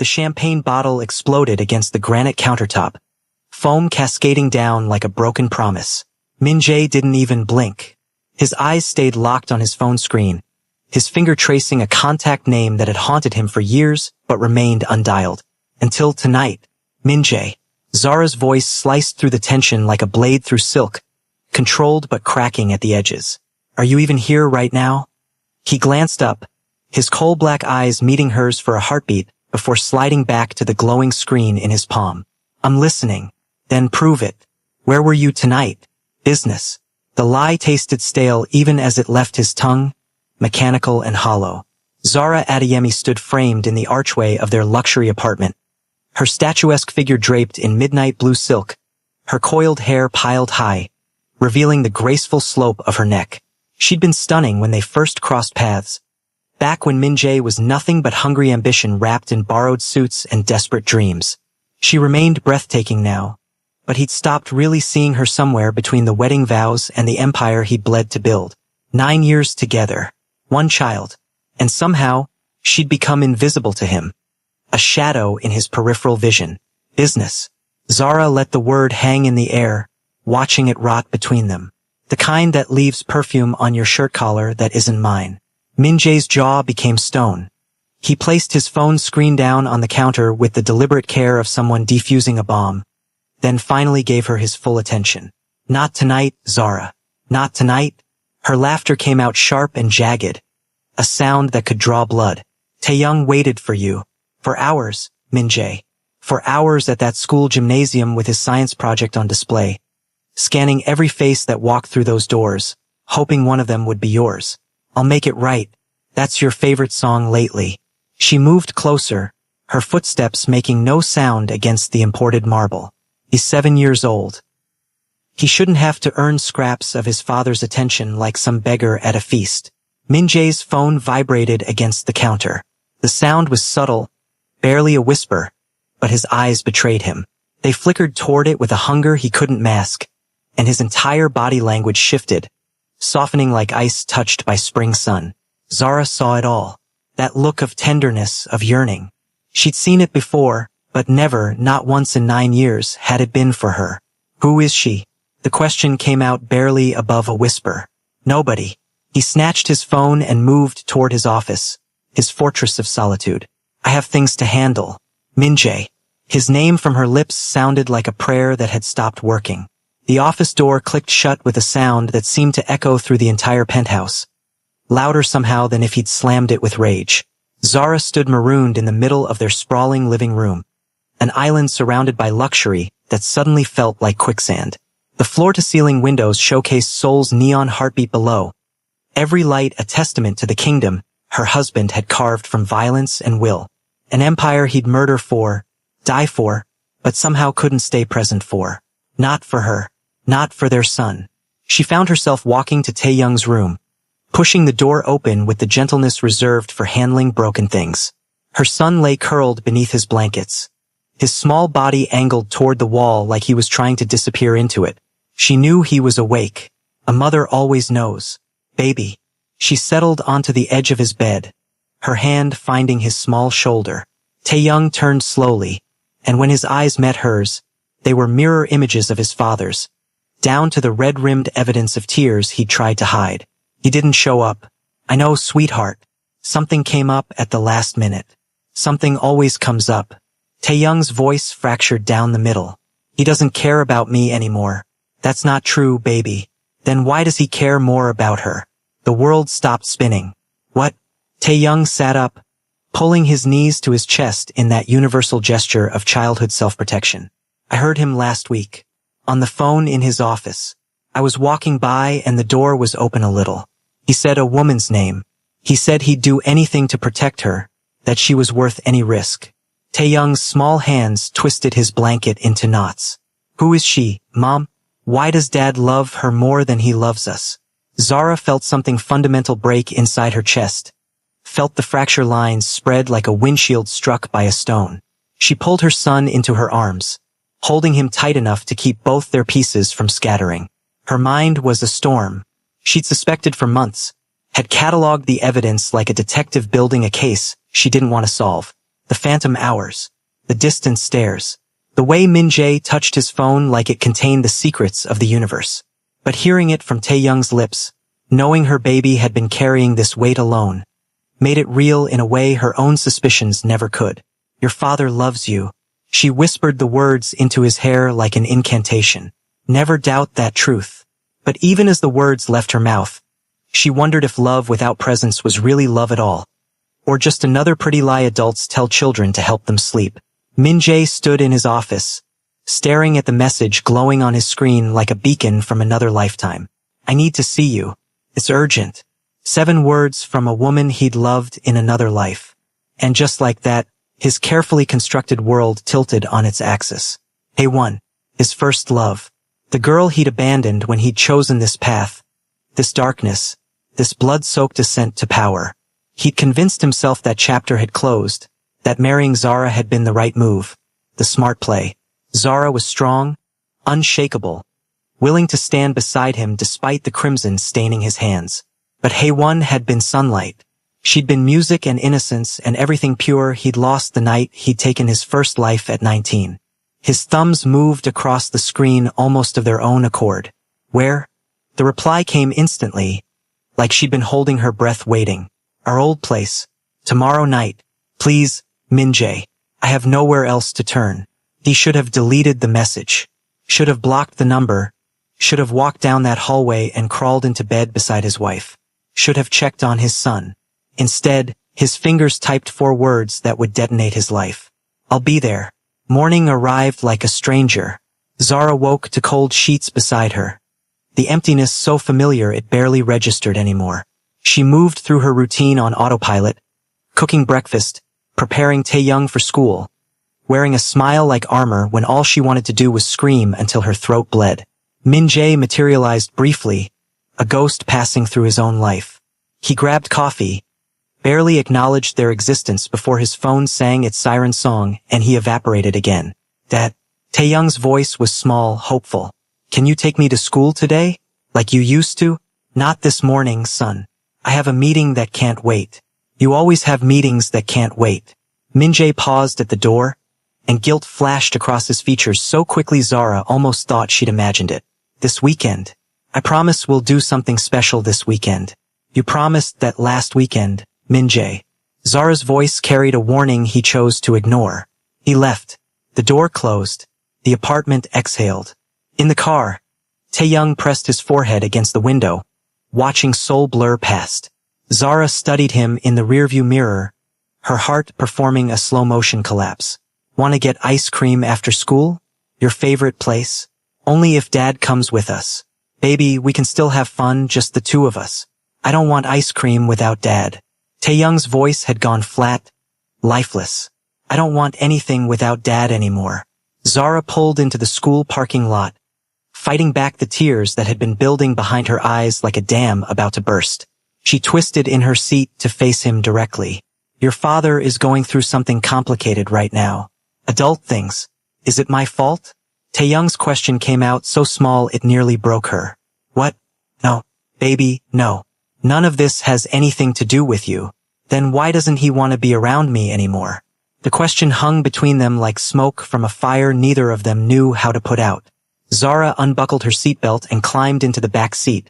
The champagne bottle exploded against the granite countertop, foam cascading down like a broken promise. Min-jae didn't even blink. His eyes stayed locked on his phone screen, his finger tracing a contact name that had haunted him for years but remained undialed. Until tonight. Min-jae. Zara's voice sliced through the tension like a blade through silk, controlled but cracking at the edges. Are you even here right now? He glanced up, his coal-black eyes meeting hers for a heartbeat before sliding back to the glowing screen in his palm. I'm listening. Then prove it. Where were you tonight? Business. The lie tasted stale even as it left his tongue, mechanical and hollow. Zara Adeyemi stood framed in the archway of their luxury apartment, her statuesque figure draped in midnight blue silk, her coiled hair piled high, revealing the graceful slope of her neck. She'd been stunning when they first crossed paths, back when Min-jae was nothing but hungry ambition wrapped in borrowed suits and desperate dreams. She remained breathtaking now, but he'd stopped really seeing her somewhere between the wedding vows and the empire he'd bled to build. 9 years together, 1 child, and somehow, she'd become invisible to him. A shadow in his peripheral vision. Business. Zara let the word hang in the air, watching it rot between them. The kind that leaves perfume on your shirt collar that isn't mine. Min-jae's jaw became stone. He placed his phone screen down on the counter with the deliberate care of someone defusing a bomb, then finally gave her his full attention. Not tonight, Zara. Not tonight. Her laughter came out sharp and jagged, a sound that could draw blood. Taeyoung waited for you. For hours, Min-jae. For hours at that school gymnasium with his science project on display, scanning every face that walked through those doors, hoping one of them would be yours. I'll make it right. That's your favorite song lately. She moved closer, her footsteps making no sound against the imported marble. He's 7 years old. He shouldn't have to earn scraps of his father's attention like some beggar at a feast. Min-jae's phone vibrated against the counter. The sound was subtle, barely a whisper, but his eyes betrayed him. They flickered toward it with a hunger he couldn't mask, and his entire body language shifted, softening like ice touched by spring sun. Zara saw it all. That look of tenderness, of yearning. She'd seen it before, but never, not once in 9 years, had it been for her. Who is she? The question came out barely above a whisper. Nobody. He snatched his phone and moved toward his office, his fortress of solitude. I have things to handle. Min-jae. His name from her lips sounded like a prayer that had stopped working. The office door clicked shut with a sound that seemed to echo through the entire penthouse, louder somehow than if he'd slammed it with rage. Zara stood marooned in the middle of their sprawling living room, an island surrounded by luxury that suddenly felt like quicksand. The floor-to-ceiling windows showcased Seoul's neon heartbeat below, every light a testament to the kingdom her husband had carved from violence and will. An empire he'd murder for, die for, but somehow couldn't stay present for. Not for her. Not for their son. She found herself walking to Taeyoung's room, pushing the door open with the gentleness reserved for handling broken things. Her son lay curled beneath his blankets, his small body angled toward the wall like he was trying to disappear into it. She knew he was awake. A mother always knows. Baby. She settled onto the edge of his bed, her hand finding his small shoulder. Taeyoung turned slowly, and when his eyes met hers, they were mirror images of his father's, down to the red-rimmed evidence of tears he'd tried to hide. He didn't show up. I know, sweetheart. Something came up at the last minute. Something always comes up. Taeyoung's voice fractured down the middle. He doesn't care about me anymore. That's not true, baby. Then why does he care more about her? The world stopped spinning. What? Taeyoung sat up, pulling his knees to his chest in that universal gesture of childhood self-protection. I heard him last week, on the phone in his office. I was walking by and the door was open a little. He said a woman's name. He said he'd do anything to protect her, that she was worth any risk. Taeyoung's small hands twisted his blanket into knots. Who is she, Mom? Why does Dad love her more than he loves us? Zara felt something fundamental break inside her chest, felt the fracture lines spread like a windshield struck by a stone. She pulled her son into her arms, holding him tight enough to keep both their pieces from scattering. Her mind was a storm. She'd suspected for months, had cataloged the evidence like a detective building a case she didn't want to solve. The phantom hours. The distant stares. The way Min-jae touched his phone like it contained the secrets of the universe. But hearing it from Tae-young's lips, knowing her baby had been carrying this weight alone, made it real in a way her own suspicions never could. Your father loves you. She whispered the words into his hair like an incantation. Never doubt that truth. But even as the words left her mouth, she wondered if love without presence was really love at all, or just another pretty lie adults tell children to help them sleep. Min-jae stood in his office, staring at the message glowing on his screen like a beacon from another lifetime. I need to see you. It's urgent. 7 words from a woman he'd loved in another life. And just like that, his carefully constructed world tilted on its axis. Hae-won, his first love. The girl he'd abandoned when he'd chosen this path. This darkness. This blood-soaked ascent to power. He'd convinced himself that chapter had closed, that marrying Zara had been the right move, the smart play. Zara was strong, unshakable, willing to stand beside him despite the crimson staining his hands. But Hae-won had been sunlight. She'd been music and innocence and everything pure he'd lost the night he'd taken his first life at 19. His thumbs moved across the screen almost of their own accord. Where? The reply came instantly, like she'd been holding her breath waiting. Our old place. Tomorrow night. Please, Min-jae. I have nowhere else to turn. He should have deleted the message. Should have blocked the number. Should have walked down that hallway and crawled into bed beside his wife. Should have checked on his son. Instead, his fingers typed 4 words that would detonate his life. I'll be there. Morning arrived like a stranger. Zara woke to cold sheets beside her. The emptiness so familiar it barely registered anymore. She moved through her routine on autopilot, cooking breakfast, preparing Tae-young for school, wearing a smile like armor when all she wanted to do was scream until her throat bled. Min-jae materialized briefly, a ghost passing through his own life. He grabbed coffee, barely acknowledged their existence before his phone sang its siren song and he evaporated again. Dad. Tae-young's voice was small, hopeful. Can you take me to school today? Like you used to? Not this morning, son. I have a meeting that can't wait. You always have meetings that can't wait. Min-jae paused at the door, and guilt flashed across his features so quickly Zara almost thought she'd imagined it. This weekend. I promise we'll do something special this weekend. You promised that last weekend, Min-jae. Zara's voice carried a warning he chose to ignore. He left. The door closed. The apartment exhaled. In the car, Tae-young pressed his forehead against the window, watching Seoul blur past. Zara studied him in the rearview mirror, her heart performing a slow-motion collapse. Want to get ice cream after school? Your favorite place? Only if Dad comes with us. Baby, we can still have fun, just the 2 of us. I don't want ice cream without Dad. Tae-young's voice had gone flat, lifeless. I don't want anything without Dad anymore. Zara pulled into the school parking lot, fighting back the tears that had been building behind her eyes like a dam about to burst. She twisted in her seat to face him directly. Your father is going through something complicated right now. Adult things. Is it my fault? Tae-young's question came out so small it nearly broke her. What? No. Baby, no. None of this has anything to do with you. Then why doesn't he want to be around me anymore? The question hung between them like smoke from a fire neither of them knew how to put out. Zara unbuckled her seatbelt and climbed into the back seat,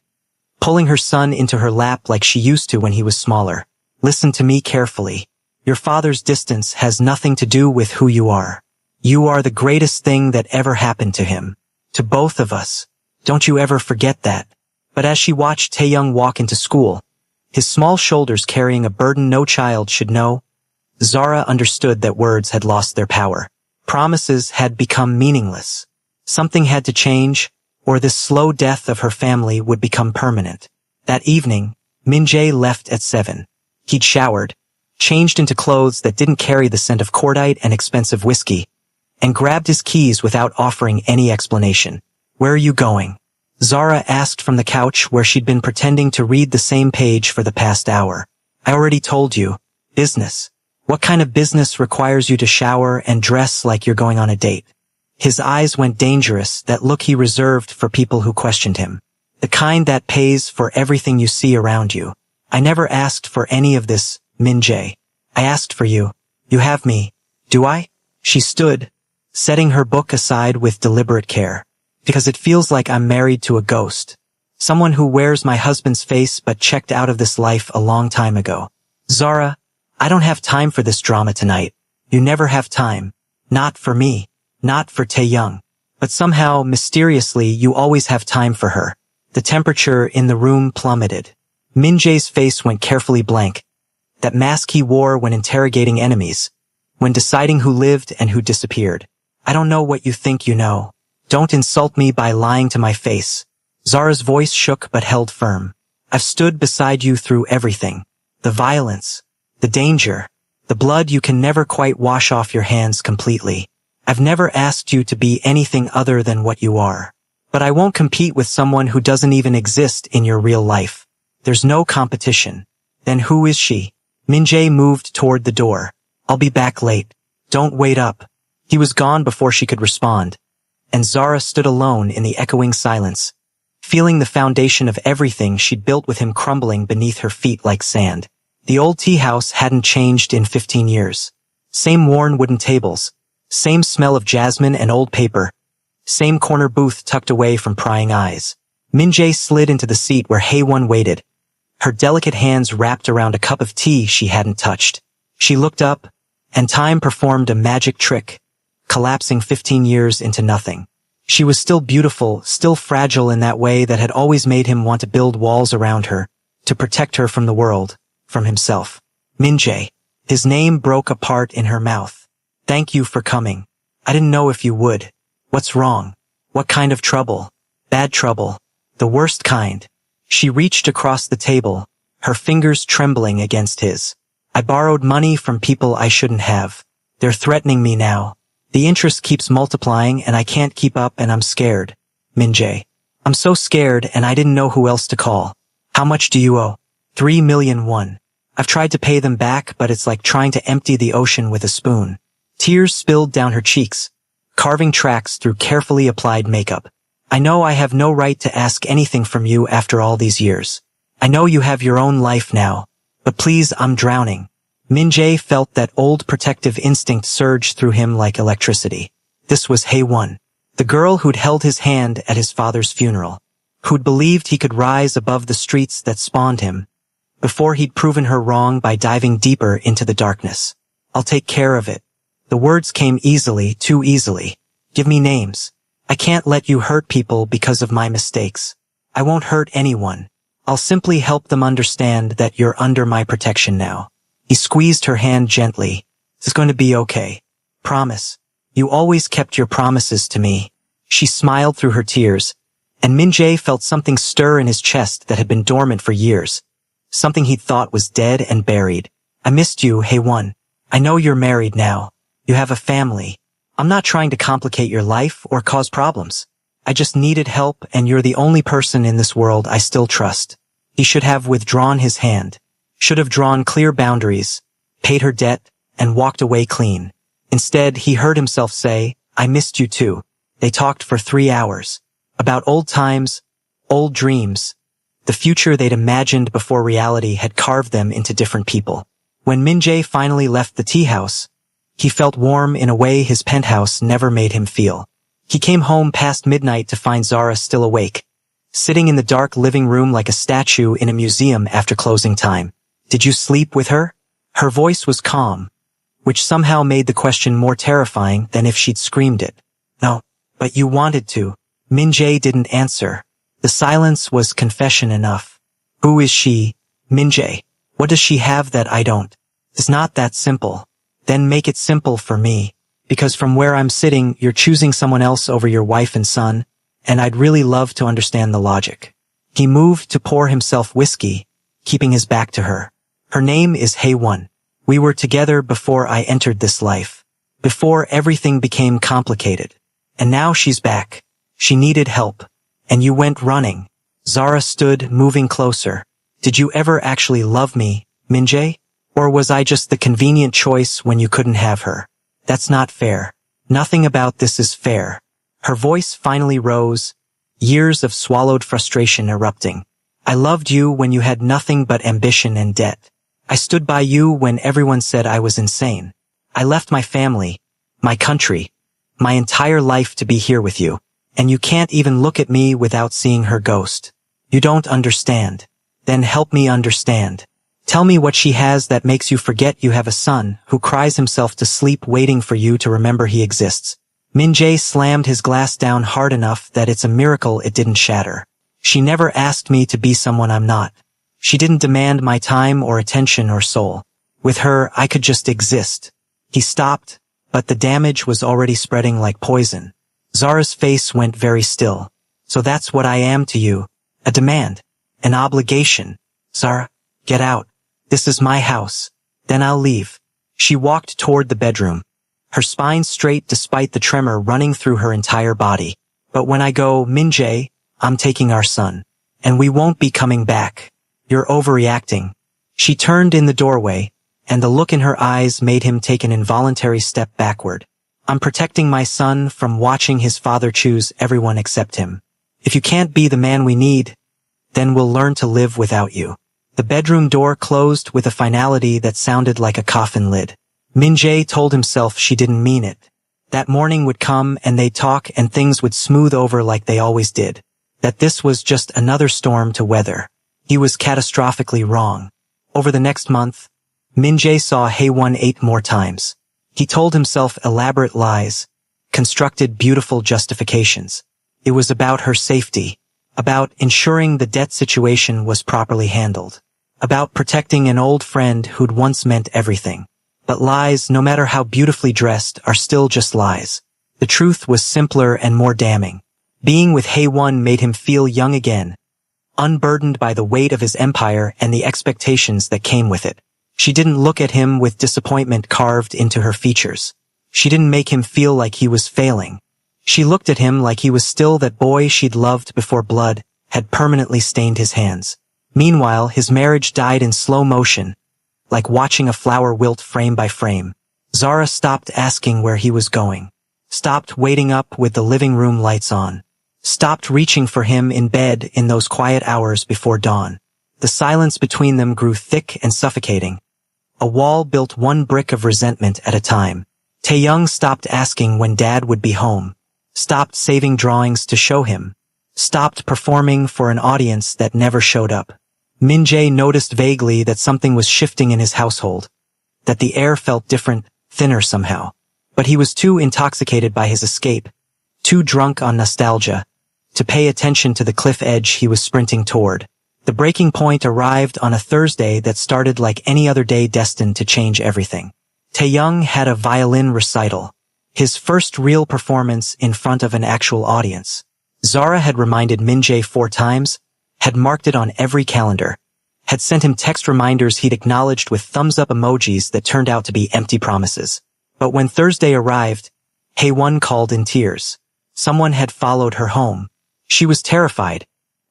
pulling her son into her lap like she used to when he was smaller. Listen to me carefully. Your father's distance has nothing to do with who you are. You are the greatest thing that ever happened to him. To both of us. Don't you ever forget that. But as she watched Tae-young walk into school, his small shoulders carrying a burden no child should know, Zara understood that words had lost their power. Promises had become meaningless. Something had to change, or this slow death of her family would become permanent. That evening, Min-jae left at 7. He'd showered, changed into clothes that didn't carry the scent of cordite and expensive whiskey, and grabbed his keys without offering any explanation. Where are you going? Zara asked from the couch where she'd been pretending to read the same page for the past hour. I already told you. Business. What kind of business requires you to shower and dress like you're going on a date? His eyes went dangerous, that look he reserved for people who questioned him. The kind that pays for everything you see around you. I never asked for any of this, Min-jae. I asked for you. You have me. Do I? She stood, setting her book aside with deliberate care. Because it feels like I'm married to a ghost. Someone who wears my husband's face but checked out of this life a long time ago. Zara, I don't have time for this drama tonight. You never have time. Not for me. Not for Tae-young. But somehow, mysteriously, you always have time for her. The temperature in the room plummeted. Min-jae's face went carefully blank. That mask he wore when interrogating enemies. When deciding who lived and who disappeared. I don't know what you think you know. Don't insult me by lying to my face. Zara's voice shook but held firm. I've stood beside you through everything. The violence. The danger. The blood you can never quite wash off your hands completely. I've never asked you to be anything other than what you are. But I won't compete with someone who doesn't even exist in your real life. There's no competition. Then who is she? Min-jae moved toward the door. I'll be back late. Don't wait up. He was gone before she could respond. And Zara stood alone in the echoing silence, feeling the foundation of everything she'd built with him crumbling beneath her feet like sand. The old tea house hadn't changed in 15 years. Same worn wooden tables, same smell of jasmine and old paper, same corner booth tucked away from prying eyes. Min-jae slid into the seat where Hae-won waited, her delicate hands wrapped around a cup of tea she hadn't touched. She looked up, and time performed a magic trick, collapsing 15 years into nothing. She was still beautiful, still fragile in that way that had always made him want to build walls around her, to protect her from the world, from himself. Min-jae. His name broke apart in her mouth. Thank you for coming. I didn't know if you would. What's wrong? What kind of trouble? Bad trouble. The worst kind. She reached across the table, her fingers trembling against his. I borrowed money from people I shouldn't have. They're threatening me now. The interest keeps multiplying and I can't keep up and I'm scared. Min-jae. I'm so scared and I didn't know who else to call. How much do you owe? 3 million won. I've tried to pay them back but it's like trying to empty the ocean with a spoon. Tears spilled down her cheeks, carving tracks through carefully applied makeup. I know I have no right to ask anything from you after all these years. I know you have your own life now. But please, I'm drowning. Min-jae felt that old protective instinct surge through him like electricity. This was Hae-won, the girl who'd held his hand at his father's funeral, who'd believed he could rise above the streets that spawned him, before he'd proven her wrong by diving deeper into the darkness. I'll take care of it. The words came easily, too easily. Give me names. I can't let you hurt people because of my mistakes. I won't hurt anyone. I'll simply help them understand that you're under my protection now. He squeezed her hand gently. It's going to be okay. Promise. You always kept your promises to me. She smiled through her tears, and Min-jae felt something stir in his chest that had been dormant for years. Something he'd thought was dead and buried. I missed you, Hae-won. I know you're married now. You have a family. I'm not trying to complicate your life or cause problems. I just needed help and you're the only person in this world I still trust. He should have withdrawn his hand. Should have drawn clear boundaries, paid her debt, and walked away clean. Instead, he heard himself say, I missed you too. They talked for 3 hours. About old times, old dreams, the future they'd imagined before reality had carved them into different people. When Min-jae finally left the tea house, he felt warm in a way his penthouse never made him feel. He came home past midnight to find Zara still awake, sitting in the dark living room like a statue in a museum after closing time. Did you sleep with her? Her voice was calm, which somehow made the question more terrifying than if she'd screamed it. No, but you wanted to. Min-jae didn't answer. The silence was confession enough. Who is she? Min-jae. What does she have that I don't? It's not that simple. Then make it simple for me. Because from where I'm sitting, you're choosing someone else over your wife and son, and I'd really love to understand the logic. He moved to pour himself whiskey, keeping his back to her. Her name is Hae-won. We were together before I entered this life. Before everything became complicated. And now she's back. She needed help. And you went running. Zara stood, moving closer. Did you ever actually love me, Min-jae? Or was I just the convenient choice when you couldn't have her? That's not fair. Nothing about this is fair. Her voice finally rose, years of swallowed frustration erupting. I loved you when you had nothing but ambition and debt. I stood by you when everyone said I was insane. I left my family, my country, my entire life to be here with you, and you can't even look at me without seeing her ghost. You don't understand. Then help me understand. Tell me what she has that makes you forget you have a son who cries himself to sleep waiting for you to remember he exists. Min-jae slammed his glass down hard enough that it's a miracle it didn't shatter. She never asked me to be someone I'm not. She didn't demand my time or attention or soul. With her, I could just exist. He stopped, but the damage was already spreading like poison. Zara's face went very still. So that's what I am to you. A demand. An obligation. Zara, get out. This is my house. Then I'll leave. She walked toward the bedroom, her spine straight despite the tremor running through her entire body. But when I go, Min-jae, I'm taking our son. And we won't be coming back. You're overreacting. She turned in the doorway, and the look in her eyes made him take an involuntary step backward. I'm protecting my son from watching his father choose everyone except him. If you can't be the man we need, then we'll learn to live without you. The bedroom door closed with a finality that sounded like a coffin lid. Min-jae told himself she didn't mean it. That morning would come and they'd talk and things would smooth over like they always did. That this was just another storm to weather. He was catastrophically wrong. Over the next month, Min-jae saw Hae-won 8 more times. He told himself elaborate lies, constructed beautiful justifications. It was about her safety, about ensuring the debt situation was properly handled, about protecting an old friend who'd once meant everything. But lies, no matter how beautifully dressed, are still just lies. The truth was simpler and more damning. Being with Hae-won made him feel young again, unburdened by the weight of his empire and the expectations that came with it. She didn't look at him with disappointment carved into her features. She didn't make him feel like he was failing. She looked at him like he was still that boy she'd loved before blood had permanently stained his hands. Meanwhile, his marriage died in slow motion, like watching a flower wilt frame by frame. Zara stopped asking where he was going, stopped waiting up with the living room lights on, stopped reaching for him in bed in those quiet hours before dawn. The silence between them grew thick and suffocating. A wall built one brick of resentment at a time. Tae-young stopped asking when Dad would be home, stopped saving drawings to show him, stopped performing for an audience that never showed up. Min-jae noticed vaguely that something was shifting in his household, that the air felt different, thinner somehow. But he was too intoxicated by his escape, too drunk on nostalgia, to pay attention to the cliff edge he was sprinting toward. The breaking point arrived on a Thursday that started like any other day destined to change everything. Tae-young had a violin recital, his first real performance in front of an actual audience. Zara had reminded Min-jae 4 times, had marked it on every calendar, had sent him text reminders he'd acknowledged with thumbs-up emojis that turned out to be empty promises. But when Thursday arrived, Hae-won called in tears. Someone had followed her home. She was terrified,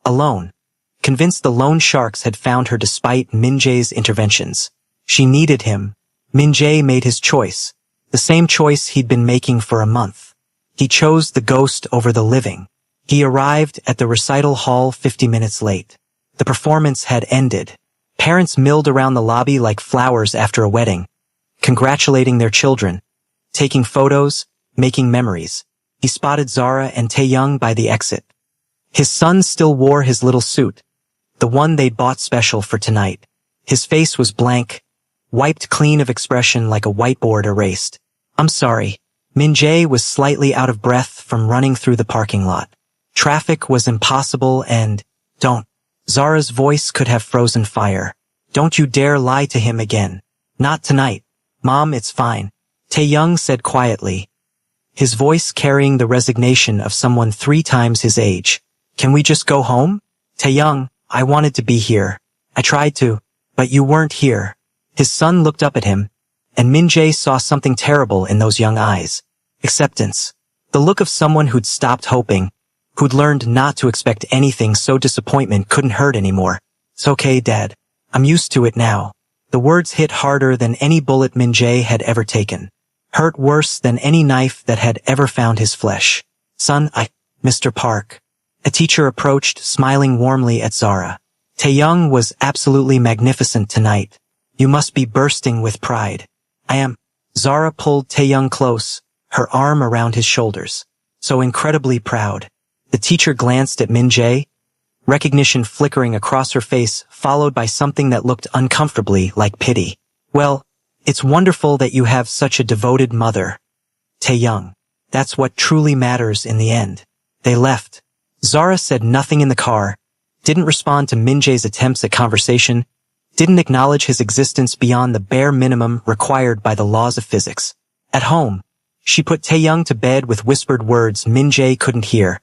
alone, convinced the loan sharks had found her despite Min-jae's interventions. She needed him. Min-jae made his choice, the same choice he'd been making for a month. He chose the ghost over the living. He arrived at the recital hall 50 minutes late. The performance had ended. Parents milled around the lobby like flowers after a wedding, congratulating their children, taking photos, making memories. He spotted Zara and Tae-young by the exit. His son still wore his little suit, the one they'd bought special for tonight. His face was blank, wiped clean of expression like a whiteboard erased. I'm sorry. Min-jae was slightly out of breath from running through the parking lot. Traffic was impossible and, don't. Zara's voice could have frozen fire. Don't you dare lie to him again. Not tonight. Mom, it's fine. Tae-young said quietly, his voice carrying the resignation of someone 3 times his age. Can we just go home? Tae-young, I wanted to be here. I tried to, but you weren't here. His son looked up at him, and Min-jae saw something terrible in those young eyes. Acceptance. The look of someone who'd stopped hoping, who'd learned not to expect anything so disappointment couldn't hurt anymore. It's okay, Dad. I'm used to it now. The words hit harder than any bullet Min-jae had ever taken. Hurt worse than any knife that had ever found his flesh. Son, Mr. Park. A teacher approached, smiling warmly at Zara. Tae-young was absolutely magnificent tonight. You must be bursting with pride. I am. Zara pulled Taeyoung close, her arm around his shoulders. So incredibly proud. The teacher glanced at Min-jae, recognition flickering across her face, followed by something that looked uncomfortably like pity. Well, it's wonderful that you have such a devoted mother, Taeyoung. That's what truly matters in the end. They left. Zara said nothing in the car, didn't respond to Min-jae's attempts at conversation, didn't acknowledge his existence beyond the bare minimum required by the laws of physics. At home, she put Taeyoung to bed with whispered words Min-jae couldn't hear,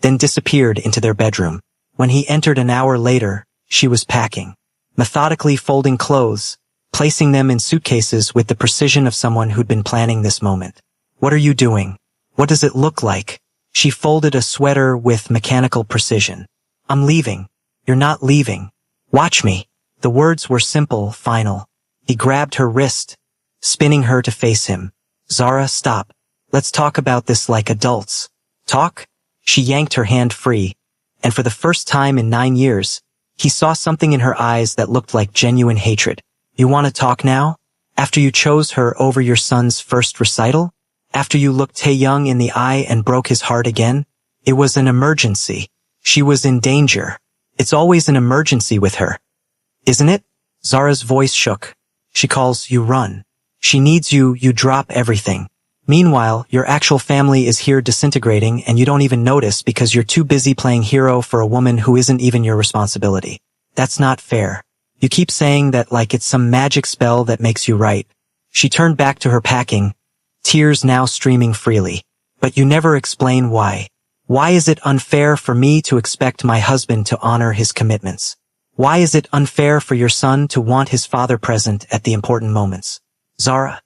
then disappeared into their bedroom. When he entered an hour later, she was packing, methodically folding clothes, placing them in suitcases with the precision of someone who'd been planning this moment. What are you doing? What does it look like? She folded a sweater with mechanical precision. I'm leaving. You're not leaving. Watch me. The words were simple, final. He grabbed her wrist, spinning her to face him. Zara, stop. Let's talk about this like adults. Talk? She yanked her hand free, and for the first time in 9 years, he saw something in her eyes that looked like genuine hatred. You want to talk now? After you chose her over your son's first recital? After you looked Taeyoung in the eye and broke his heart again? It was an emergency. She was in danger. It's always an emergency with her. Isn't it? Zara's voice shook. She calls you run. She needs you, you drop everything. Meanwhile, your actual family is here disintegrating and you don't even notice because you're too busy playing hero for a woman who isn't even your responsibility. That's not fair. You keep saying that like it's some magic spell that makes you right. She turned back to her packing, tears now streaming freely. But you never explain why. Why is it unfair for me to expect my husband to honor his commitments? Why is it unfair for your son to want his father present at the important moments? Zara,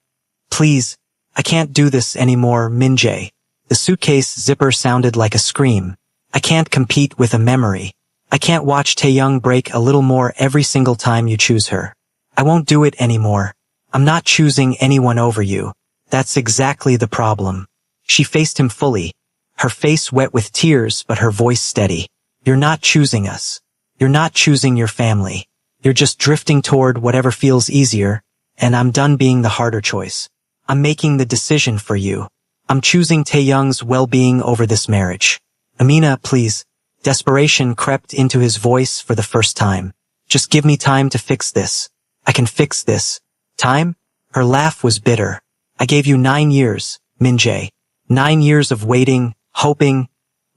please, I can't do this anymore, Min-jae. The suitcase zipper sounded like a scream. I can't compete with a memory. I can't watch Taeyoung break a little more every single time you choose her. I won't do it anymore. I'm not choosing anyone over you. That's exactly the problem. She faced him fully, her face wet with tears but her voice steady. You're not choosing us. You're not choosing your family. You're just drifting toward whatever feels easier, and I'm done being the harder choice. I'm making the decision for you. I'm choosing Taeyoung's well-being over this marriage. Amina, please. Desperation crept into his voice for the first time. Just give me time to fix this. I can fix this. Time? Her laugh was bitter. I gave you 9 years, Min-jae. 9 years of waiting, hoping,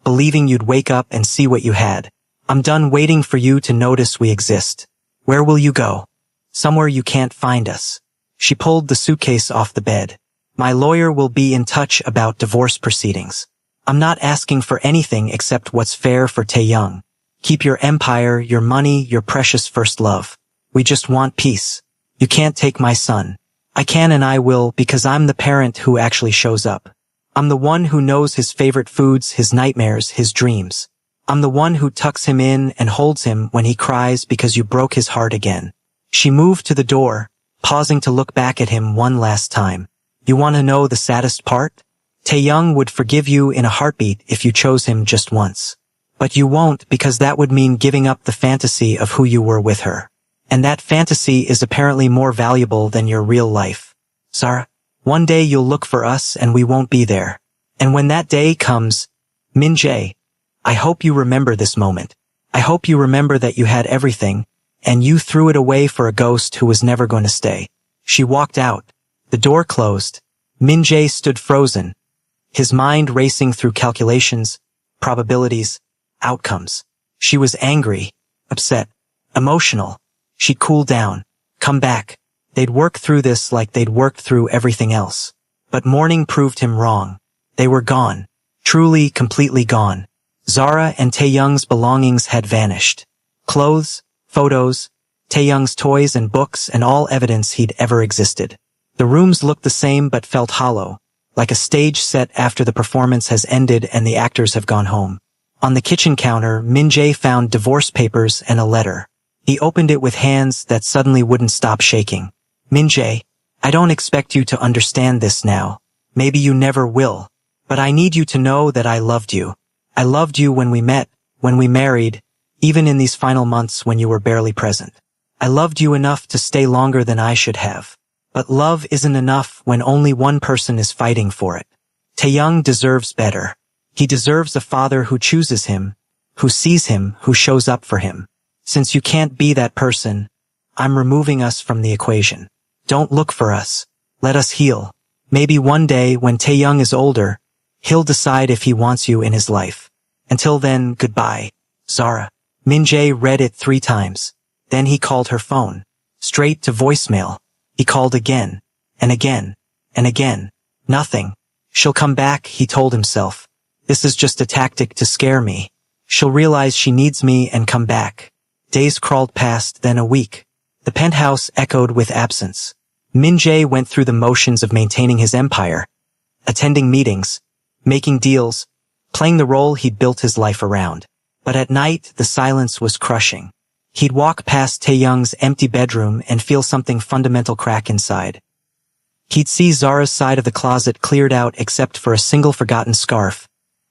believing you'd wake up and see what you had. I'm done waiting for you to notice we exist. Where will you go? Somewhere you can't find us. She pulled the suitcase off the bed. My lawyer will be in touch about divorce proceedings. I'm not asking for anything except what's fair for Taeyoung. Keep your empire, your money, your precious first love. We just want peace. You can't take my son. I can and I will because I'm the parent who actually shows up. I'm the one who knows his favorite foods, his nightmares, his dreams. I'm the one who tucks him in and holds him when he cries because you broke his heart again. She moved to the door, pausing to look back at him one last time. You want to know the saddest part? Taeyoung would forgive you in a heartbeat if you chose him just once. But you won't because that would mean giving up the fantasy of who you were with her. And that fantasy is apparently more valuable than your real life. Zara, one day you'll look for us and we won't be there. And when that day comes, Min-jae, I hope you remember this moment. I hope you remember that you had everything, and you threw it away for a ghost who was never going to stay. She walked out. The door closed. Min-jae stood frozen, his mind racing through calculations, probabilities, outcomes. She was angry, upset, emotional. She'd cool down, come back. They'd work through this like they'd worked through everything else. But morning proved him wrong. They were gone. Truly, completely gone. Zara and Taeyoung's belongings had vanished. Clothes, photos, Taeyoung's toys and books and all evidence he'd ever existed. The rooms looked the same but felt hollow, like a stage set after the performance has ended and the actors have gone home. On the kitchen counter, Min-jae found divorce papers and a letter. He opened it with hands that suddenly wouldn't stop shaking. Min-jae, I don't expect you to understand this now. Maybe you never will. But I need you to know that I loved you. I loved you when we met, when we married, even in these final months when you were barely present. I loved you enough to stay longer than I should have. But love isn't enough when only one person is fighting for it. Taeyoung deserves better. He deserves a father who chooses him, who sees him, who shows up for him. Since you can't be that person, I'm removing us from the equation. Don't look for us. Let us heal. Maybe one day, when Taeyoung is older, he'll decide if he wants you in his life. Until then, goodbye, Zara. Min-jae read it 3 times. Then he called her phone. Straight to voicemail. He called again, and again, and again. Nothing. She'll come back, he told himself. This is just a tactic to scare me. She'll realize she needs me and come back. Days crawled past, then a week. The penthouse echoed with absence. Min-jae went through the motions of maintaining his empire, attending meetings, making deals, playing the role he'd built his life around. But at night, the silence was crushing. He'd walk past Taeyoung's empty bedroom and feel something fundamental crack inside. He'd see Zara's side of the closet cleared out except for a single forgotten scarf,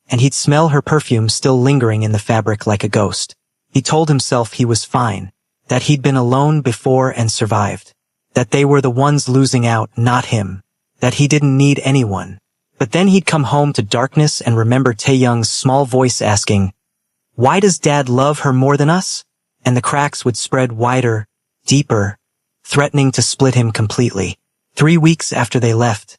and he'd smell her perfume still lingering in the fabric like a ghost. He told himself he was fine, that he'd been alone before and survived, that they were the ones losing out, not him, that he didn't need anyone. But then he'd come home to darkness and remember Taeyoung's small voice asking, "Why does Dad love her more than us?" And the cracks would spread wider, deeper, threatening to split him completely. 3 weeks after they left,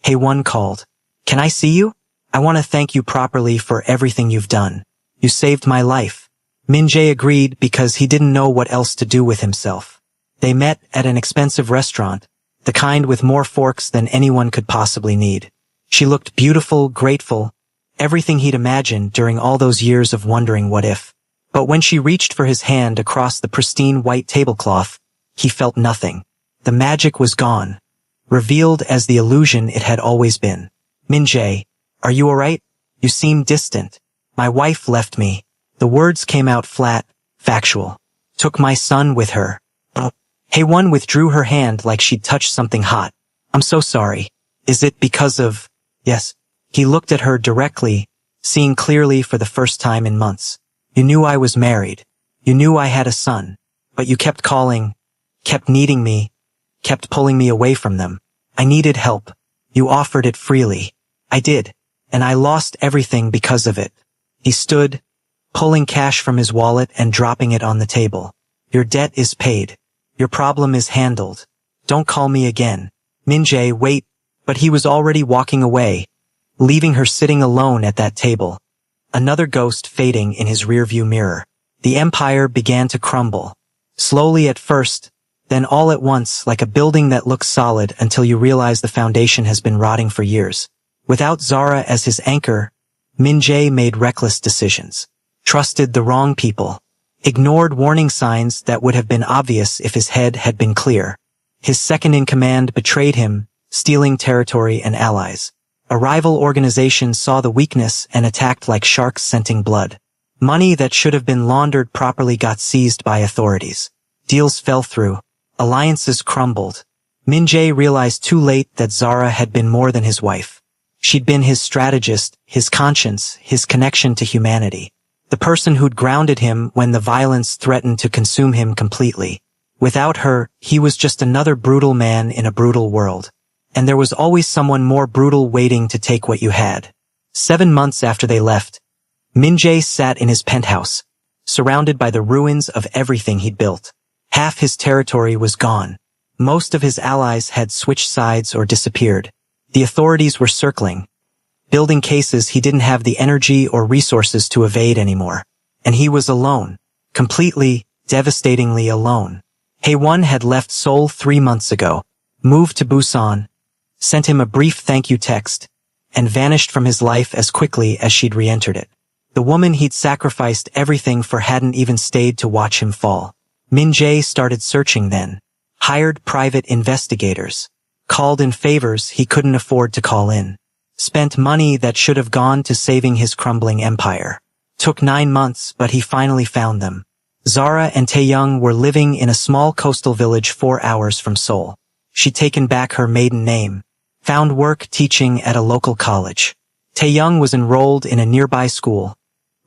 Haewon called. "Can I see you? I want to thank you properly for everything you've done. You saved my life." Min-jae agreed because he didn't know what else to do with himself. They met at an expensive restaurant, the kind with more forks than anyone could possibly need. She looked beautiful, grateful, everything he'd imagined during all those years of wondering what if. But when she reached for his hand across the pristine white tablecloth, he felt nothing. The magic was gone, revealed as the illusion it had always been. "Min-jae, are you alright? You seem distant." "My wife left me." The words came out flat, factual. "Took my son with her." Haewon withdrew her hand like she'd touched something hot. "I'm so sorry. Is it because of—" "Yes." He looked at her directly, seeing clearly for the first time in months. "You knew I was married. You knew I had a son. But you kept calling, kept needing me, kept pulling me away from them. I needed help. You offered it freely. I did. And I lost everything because of it." He stood, pulling cash from his wallet and dropping it on the table. "Your debt is paid. Your problem is handled. Don't call me again." Min-jae, wait, but he was already walking away, leaving her sitting alone at that table. Another ghost fading in his rearview mirror. The empire began to crumble. Slowly at first, then all at once, like a building that looks solid until you realize the foundation has been rotting for years. Without Zara as his anchor, Min-jae made reckless decisions. Trusted the wrong people. Ignored warning signs that would have been obvious if his head had been clear. His second-in-command betrayed him, stealing territory and allies. A rival organization saw the weakness and attacked like sharks scenting blood. Money that should have been laundered properly got seized by authorities. Deals fell through. Alliances crumbled. Min-jae realized too late that Zara had been more than his wife. She'd been his strategist, his conscience, his connection to humanity. The person who'd grounded him when the violence threatened to consume him completely. Without her, he was just another brutal man in a brutal world. And there was always someone more brutal waiting to take what you had. 7 months after they left, Min-jae sat in his penthouse, surrounded by the ruins of everything he'd built. Half his territory was gone. Most of his allies had switched sides or disappeared. The authorities were circling, building cases he didn't have the energy or resources to evade anymore. And he was alone, completely, devastatingly alone. Haewon had left Seoul 3 months ago, moved to Busan, sent him a brief thank you text, and vanished from his life as quickly as she'd re-entered it. The woman he'd sacrificed everything for hadn't even stayed to watch him fall. Min-jae started searching then, hired private investigators, called in favors he couldn't afford to call in, spent money that should have gone to saving his crumbling empire. Took 9 months, but he finally found them. Zara and Taeyoung were living in a small coastal village 4 hours from Seoul. She'd taken back her maiden name, found work teaching at a local college. Taeyoung was enrolled in a nearby school,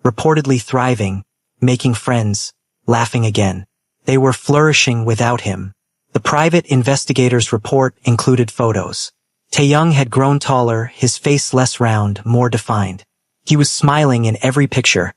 reportedly thriving, making friends, laughing again. They were flourishing without him. The private investigator's report included photos. Tae-young had grown taller, his face less round, more defined. He was smiling in every picture,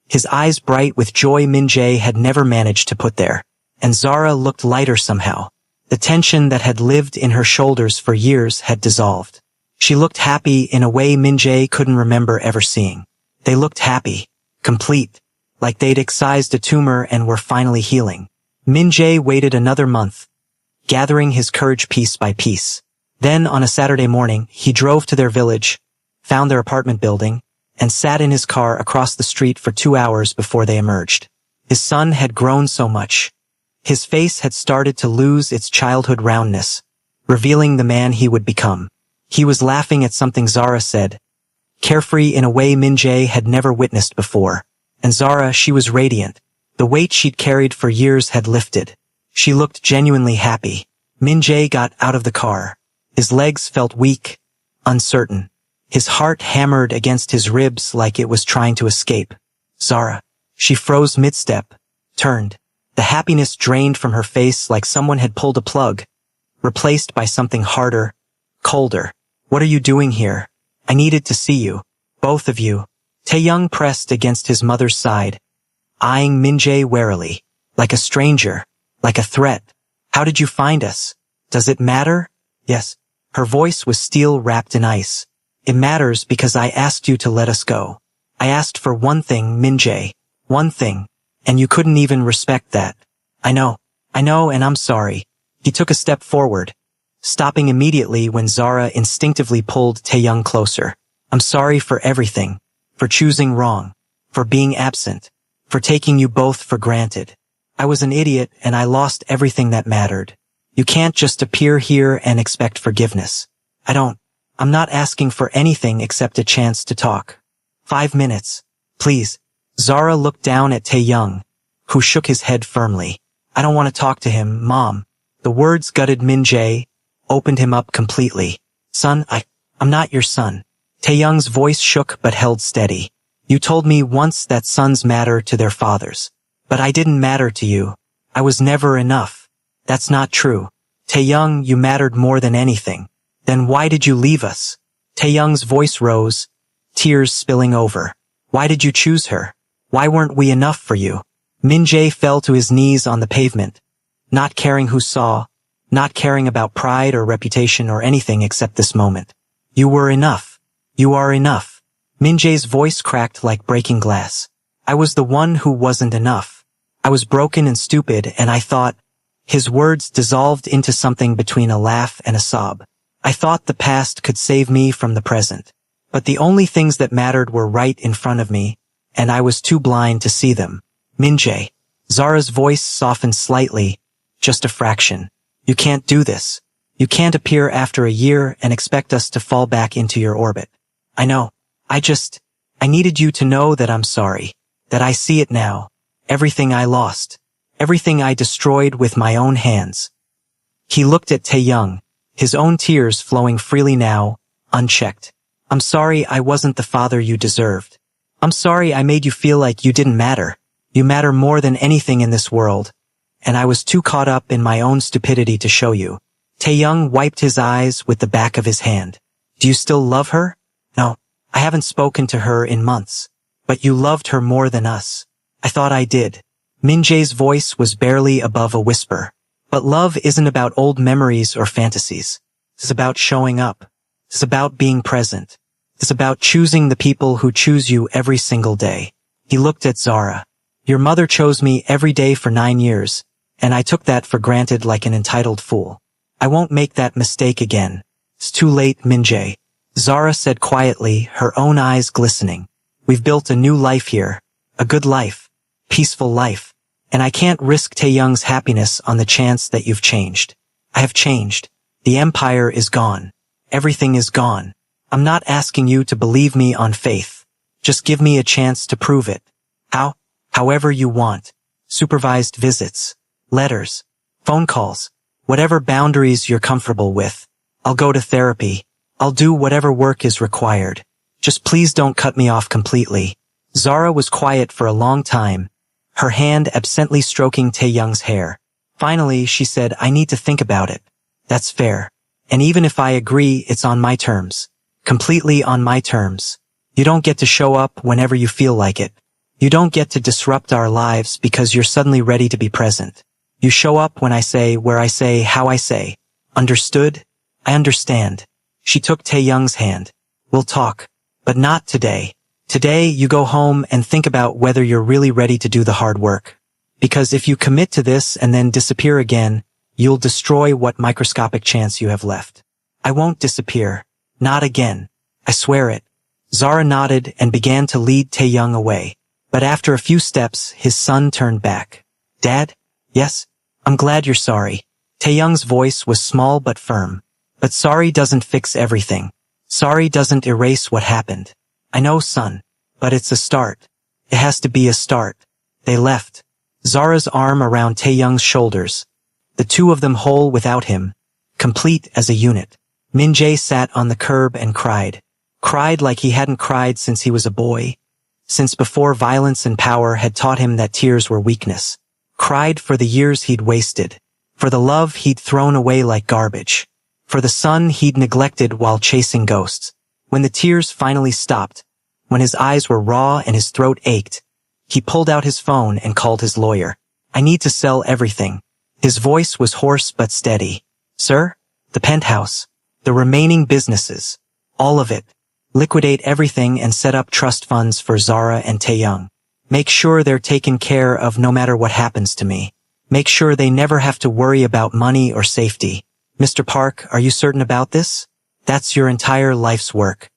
his eyes bright with joy Min-jae had never managed to put there. And Zara looked lighter somehow. The tension that had lived in her shoulders for years had dissolved. She looked happy in a way Min-jae couldn't remember ever seeing. They looked happy, complete, like they'd excised a tumor and were finally healing. Min-jae waited another month, gathering his courage piece by piece. Then, on a Saturday morning, he drove to their village, found their apartment building, and sat in his car across the street for 2 hours before they emerged. His son had grown so much. His face had started to lose its childhood roundness, revealing the man he would become. He was laughing at something Zara said, carefree in a way Min-jae had never witnessed before. And Zara, she was radiant. The weight she'd carried for years had lifted. She looked genuinely happy. Min-jae got out of the car. His legs felt weak, uncertain. His heart hammered against his ribs like it was trying to escape. Zara. She froze mid-step, turned. The happiness drained from her face like someone had pulled a plug, replaced by something harder, colder. What are you doing here? I needed to see you. Both of you. Tae-young pressed against his mother's side, eyeing Min-jae warily, like a stranger, like a threat. How did you find us? Does it matter? Yes. Her voice was steel wrapped in ice. It matters because I asked you to let us go. I asked for one thing, Min-jae. One thing. And you couldn't even respect that. I know, and I'm sorry. He took a step forward, stopping immediately when Zara instinctively pulled Tae-young closer. I'm sorry for everything. For choosing wrong. For being absent. For taking you both for granted. I was an idiot and I lost everything that mattered. You can't just appear here and expect forgiveness. I'm not asking for anything except a chance to talk. 5 minutes. Please. Zara looked down at Tae-young, who shook his head firmly. I don't want to talk to him, Mom. The words gutted Min-jae, opened him up completely. Son, I'm not your son. Tae-young's voice shook but held steady. You told me once that sons matter to their fathers. But I didn't matter to you. I was never enough. That's not true. Tae-young, you mattered more than anything. Then why did you leave us? Tae-young's voice rose, tears spilling over. Why did you choose her? Why weren't we enough for you? Min-jae fell to his knees on the pavement, not caring who saw, not caring about pride or reputation or anything except this moment. You were enough. You are enough. Min-jae's voice cracked like breaking glass. I was the one who wasn't enough. I was broken and stupid, and I thought. His words dissolved into something between a laugh and a sob. I thought the past could save me from the present. But the only things that mattered were right in front of me, and I was too blind to see them. Min-jae. Zara's voice softened slightly, just a fraction. You can't do this. You can't appear after a year and expect us to fall back into your orbit. I know. I needed you to know that I'm sorry. That I see it now. Everything I lost. Everything I destroyed with my own hands. He looked at Tae-young, his own tears flowing freely now, unchecked. I'm sorry I wasn't the father you deserved. I'm sorry I made you feel like you didn't matter. You matter more than anything in this world. And I was too caught up in my own stupidity to show you. Tae-young wiped his eyes with the back of his hand. Do you still love her? No, I haven't spoken to her in months. But you loved her more than us. I thought I did. Min-jae's voice was barely above a whisper. But love isn't about old memories or fantasies. It's about showing up. It's about being present. It's about choosing the people who choose you every single day. He looked at Zara. Your mother chose me every day for 9 years, and I took that for granted like an entitled fool. I won't make that mistake again. It's too late, Min-jae. Zara said quietly, her own eyes glistening. We've built a new life here. A good life. Peaceful life. And I can't risk Tae-young's happiness on the chance that you've changed. I have changed. The empire is gone. Everything is gone. I'm not asking you to believe me on faith. Just give me a chance to prove it. However you want. Supervised visits. Letters. Phone calls. Whatever boundaries you're comfortable with. I'll go to therapy. I'll do whatever work is required. Just please don't cut me off completely. Zara was quiet for a long time, her hand absently stroking Tae-young's hair. Finally, she said, I need to think about it. That's fair. And even if I agree, it's on my terms. Completely on my terms. You don't get to show up whenever you feel like it. You don't get to disrupt our lives because you're suddenly ready to be present. You show up when I say, where I say, how I say. Understood? I understand. She took Tae-young's hand. We'll talk. But not today. Today, you go home and think about whether you're really ready to do the hard work. Because if you commit to this and then disappear again, you'll destroy what microscopic chance you have left. I won't disappear. Not again. I swear it. Zara nodded and began to lead Tae-young away. But after a few steps, his son turned back. Dad? Yes? I'm glad you're sorry. Tae-young's voice was small but firm. But sorry doesn't fix everything. Sorry doesn't erase what happened. I know, son. But it's a start. It has to be a start. They left. Zara's arm around Tae-young's shoulders. The two of them whole without him. Complete as a unit. Min-jae sat on the curb and cried. Cried like he hadn't cried since he was a boy. Since before violence and power had taught him that tears were weakness. Cried for the years he'd wasted. For the love he'd thrown away like garbage. For the son he'd neglected while chasing ghosts. When the tears finally stopped, when his eyes were raw and his throat ached, he pulled out his phone and called his lawyer. I need to sell everything. His voice was hoarse but steady. Sir? The penthouse. The remaining businesses. All of it. Liquidate everything and set up trust funds for Zara and Tae-young. Make sure they're taken care of no matter what happens to me. Make sure they never have to worry about money or safety. Mr. Park, are you certain about this? That's your entire life's work.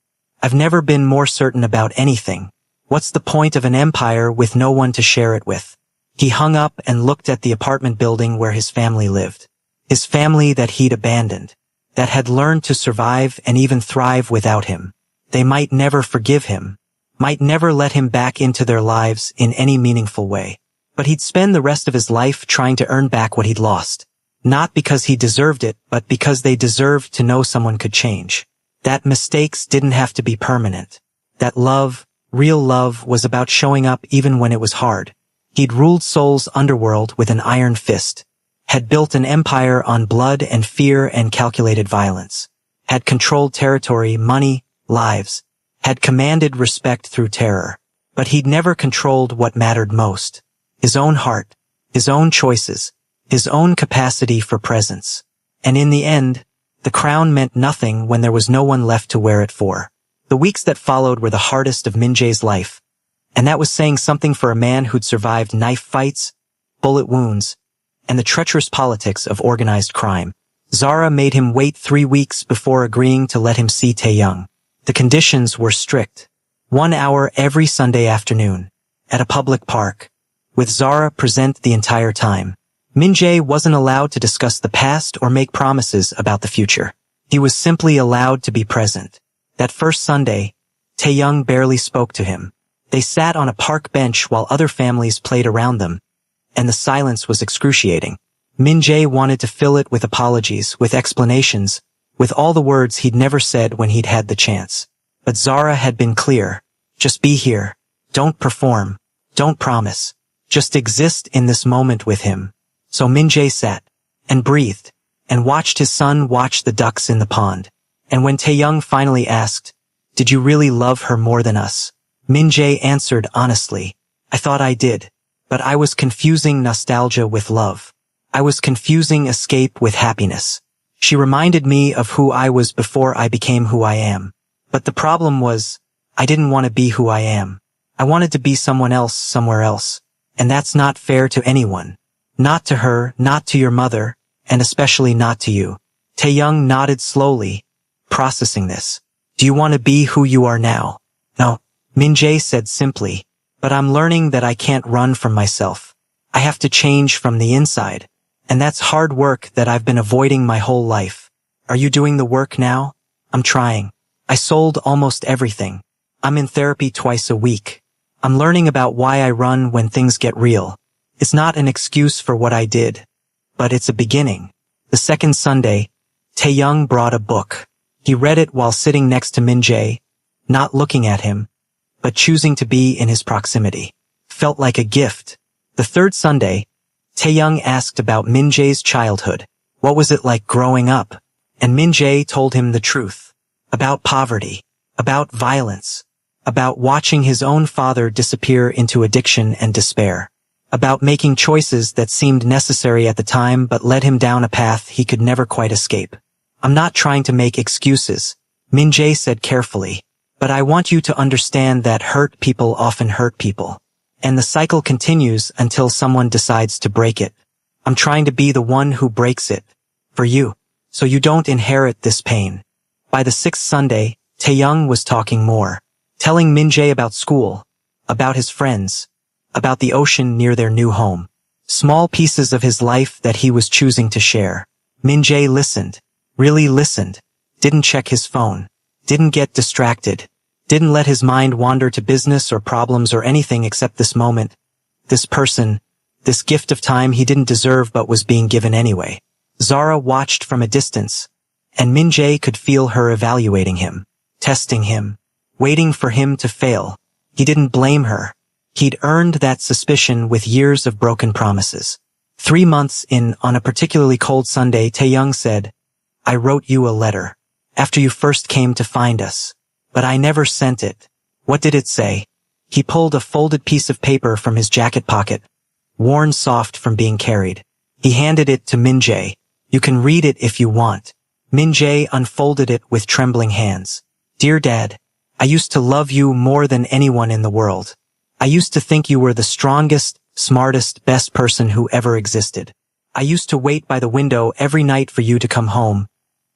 I've never been more certain about anything. What's the point of an empire with no one to share it with? He hung up and looked at the apartment building where his family lived. His family that he'd abandoned. That had learned to survive and even thrive without him. They might never forgive him. Might never let him back into their lives in any meaningful way. But he'd spend the rest of his life trying to earn back what he'd lost. Not because he deserved it, but because they deserved to know someone could change. That mistakes didn't have to be permanent. That love, real love, was about showing up even when it was hard. He'd ruled Seoul's underworld with an iron fist. Had built an empire on blood and fear and calculated violence. Had controlled territory, money, lives. Had commanded respect through terror. But he'd never controlled what mattered most. His own heart. His own choices. His own capacity for presence. And in the end, the crown meant nothing when there was no one left to wear it for. The weeks that followed were the hardest of Min-jae's life. And that was saying something for a man who'd survived knife fights, bullet wounds, and the treacherous politics of organized crime. Zara made him wait 3 weeks before agreeing to let him see Tae-young. The conditions were strict. 1 hour every Sunday afternoon. At a public park. With Zara present the entire time. Min-jae wasn't allowed to discuss the past or make promises about the future. He was simply allowed to be present. That first Sunday, Tae-young barely spoke to him. They sat on a park bench while other families played around them, and the silence was excruciating. Min-jae wanted to fill it with apologies, with explanations, with all the words he'd never said when he'd had the chance. But Zara had been clear. Just be here. Don't perform. Don't promise. Just exist in this moment with him. So Min-jae sat, and breathed, and watched his son watch the ducks in the pond. And when Tae-young finally asked, did you really love her more than us? Min-jae answered honestly, I thought I did. But I was confusing nostalgia with love. I was confusing escape with happiness. She reminded me of who I was before I became who I am. But the problem was, I didn't want to be who I am. I wanted to be someone else somewhere else. And that's not fair to anyone. Not to her, not to your mother, and especially not to you. Tae-young nodded slowly, processing this. Do you want to be who you are now? No. Min-jae said simply, but I'm learning that I can't run from myself. I have to change from the inside. And that's hard work that I've been avoiding my whole life. Are you doing the work now? I'm trying. I sold almost everything. I'm in therapy twice a week. I'm learning about why I run when things get real. It's not an excuse for what I did, but it's a beginning. The second Sunday, Tae-young brought a book. He read it while sitting next to Min-jae, not looking at him, but choosing to be in his proximity. Felt like a gift. The third Sunday, Taeyoung asked about Min-jae's childhood. What was it like growing up? And Min-jae told him the truth. About poverty. About violence. About watching his own father disappear into addiction and despair. About making choices that seemed necessary at the time but led him down a path he could never quite escape. I'm not trying to make excuses, Min-jae said carefully. But I want you to understand that hurt people often hurt people. And the cycle continues until someone decides to break it. I'm trying to be the one who breaks it. For you. So you don't inherit this pain. By the sixth Sunday, Taeyoung was talking more. Telling Min-jae about school. About his friends. About the ocean near their new home. Small pieces of his life that he was choosing to share. Min-jae listened. Really listened. Didn't check his phone. Didn't get distracted. Didn't let his mind wander to business or problems or anything except this moment. This person. This gift of time he didn't deserve but was being given anyway. Zara watched from a distance. And Min-jae could feel her evaluating him. Testing him. Waiting for him to fail. He didn't blame her. He'd earned that suspicion with years of broken promises. 3 months in, on a particularly cold Sunday, Taeyoung said, I wrote you a letter. After you first came to find us. But I never sent it. What did it say? He pulled a folded piece of paper from his jacket pocket. Worn soft from being carried. He handed it to Min-jae. You can read it if you want. Min-jae unfolded it with trembling hands. Dear Dad, I used to love you more than anyone in the world. I used to think you were the strongest, smartest, best person who ever existed. I used to wait by the window every night for you to come home.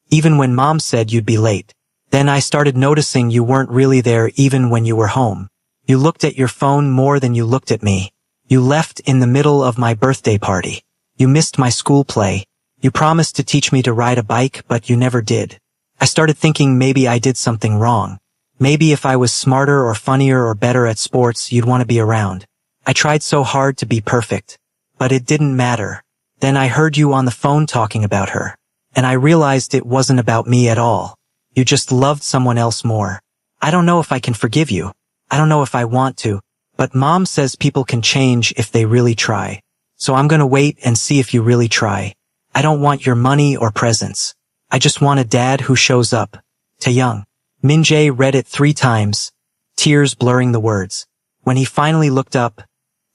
Even when Mom said you'd be late. Then I started noticing you weren't really there even when you were home. You looked at your phone more than you looked at me. You left in the middle of my birthday party. You missed my school play. You promised to teach me to ride a bike, but you never did. I started thinking maybe I did something wrong. Maybe if I was smarter or funnier or better at sports, you'd want to be around. I tried so hard to be perfect. But it didn't matter. Then I heard you on the phone talking about her. And I realized it wasn't about me at all. You just loved someone else more. I don't know if I can forgive you. I don't know if I want to. But Mom says people can change if they really try. So I'm gonna wait and see if you really try. I don't want your money or presents. I just want a dad who shows up. Taeyoung. Min-jae read it 3 times, tears blurring the words. When he finally looked up,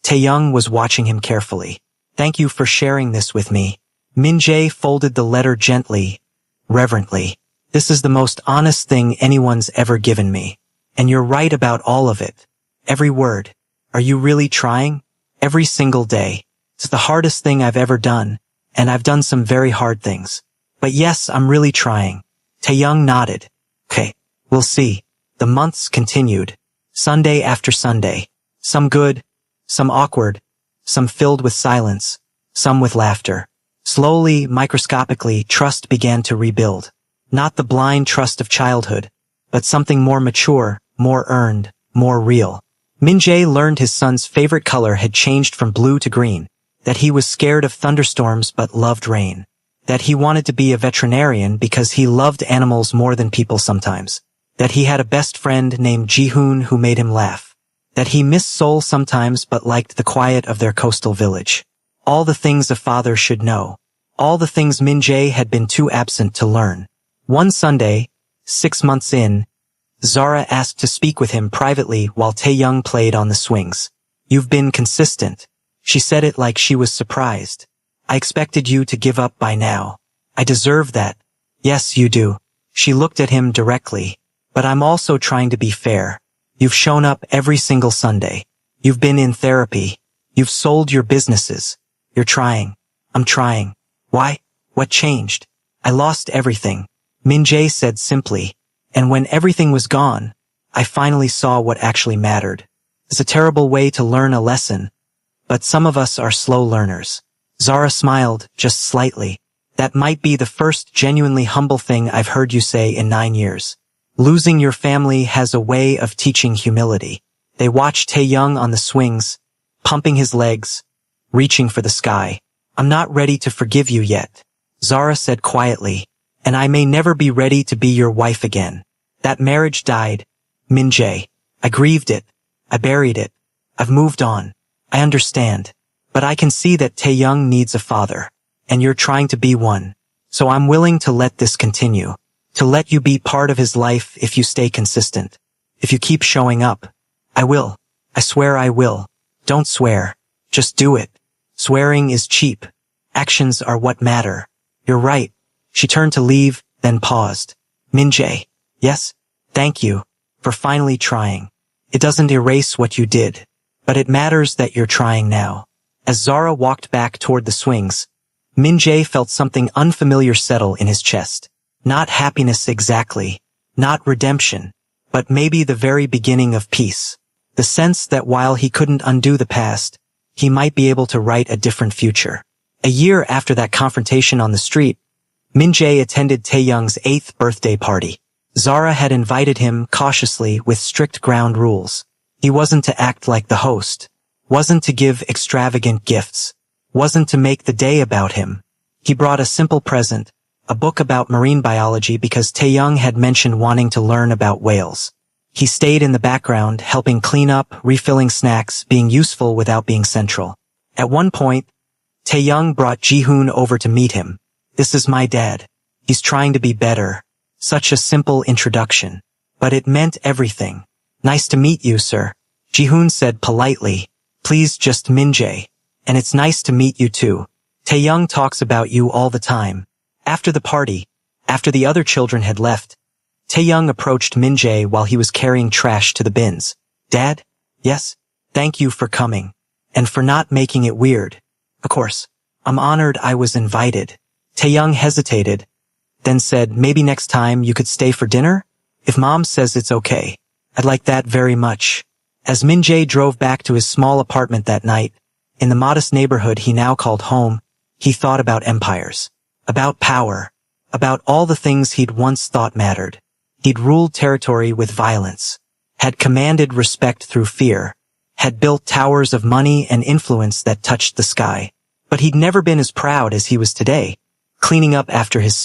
Taeyoung was watching him carefully. Thank you for sharing this with me. Min-jae folded the letter gently, reverently. This is the most honest thing anyone's ever given me. And you're right about all of it. Every word. Are you really trying? Every single day. It's the hardest thing I've ever done. And I've done some very hard things. But yes, I'm really trying. Taeyoung nodded. Okay, we'll see. The months continued. Sunday after Sunday. Some good, some awkward, some filled with silence, some with laughter. Slowly, microscopically, trust began to rebuild. Not the blind trust of childhood, but something more mature, more earned, more real. Min-jae learned his son's favorite color had changed from blue to green, that he was scared of thunderstorms but loved rain, that he wanted to be a veterinarian because he loved animals more than people sometimes, that he had a best friend named Ji-hoon who made him laugh, that he missed Seoul sometimes but liked the quiet of their coastal village. All the things a father should know. All the things Min-jae had been too absent to learn. One Sunday, 6 months in, Zara asked to speak with him privately while Taeyoung played on the swings. You've been consistent. She said it like she was surprised. I expected you to give up by now. I deserve that. Yes, you do. She looked at him directly. But I'm also trying to be fair. You've shown up every single Sunday. You've been in therapy. You've sold your businesses. You're trying. I'm trying. Why? What changed? I lost everything. Min-jae said simply. And when everything was gone, I finally saw what actually mattered. It's a terrible way to learn a lesson. But some of us are slow learners. Zara smiled, just slightly. That might be the first genuinely humble thing I've heard you say in 9 years. Losing your family has a way of teaching humility. They watched Taeyoung on the swings, pumping his legs, reaching for the sky. I'm not ready to forgive you yet, Zara said quietly, and I may never be ready to be your wife again. That marriage died, Min-jae. I grieved it. I buried it. I've moved on. I understand. But I can see that Taeyoung needs a father, and you're trying to be one. So I'm willing to let this continue, to let you be part of his life if you stay consistent. If you keep showing up. I will. I swear I will. Don't swear. Just do it. Swearing is cheap. Actions are what matter. You're right. She turned to leave, then paused. Min-jae. Yes? Thank you. For finally trying. It doesn't erase what you did. But it matters that you're trying now. As Zara walked back toward the swings, Min-jae felt something unfamiliar settle in his chest. Not happiness exactly. Not redemption. But maybe the very beginning of peace. The sense that while he couldn't undo the past, he might be able to write a different future. A year after that confrontation on the street, Min-jae attended Taeyoung's 8th birthday party. Zara had invited him cautiously with strict ground rules. He wasn't to act like the host, wasn't to give extravagant gifts, wasn't to make the day about him. He brought a simple present, a book about marine biology because Taeyoung had mentioned wanting to learn about whales. He stayed in the background, helping clean up, refilling snacks, being useful without being central. At one point, Taeyoung brought Ji-hoon over to meet him. This is my dad. He's trying to be better. Such a simple introduction. But it meant everything. Nice to meet you, sir. Ji-hoon said politely. Please just Min-jae. And it's nice to meet you too. Taeyoung talks about you all the time. After the party, after the other children had left, Taeyoung approached Min-jae while he was carrying trash to the bins. Dad? Yes? Thank you for coming. And for not making it weird. Of course. I'm honored I was invited. Taeyoung hesitated, then said maybe next time you could stay for dinner? If Mom says it's okay. I'd like that very much. As Min-jae drove back to his small apartment that night, in the modest neighborhood he now called home, he thought about empires. About power. About all the things he'd once thought mattered. He'd ruled territory with violence, had commanded respect through fear, had built towers of money and influence that touched the sky. But he'd never been as proud as he was today, cleaning up after his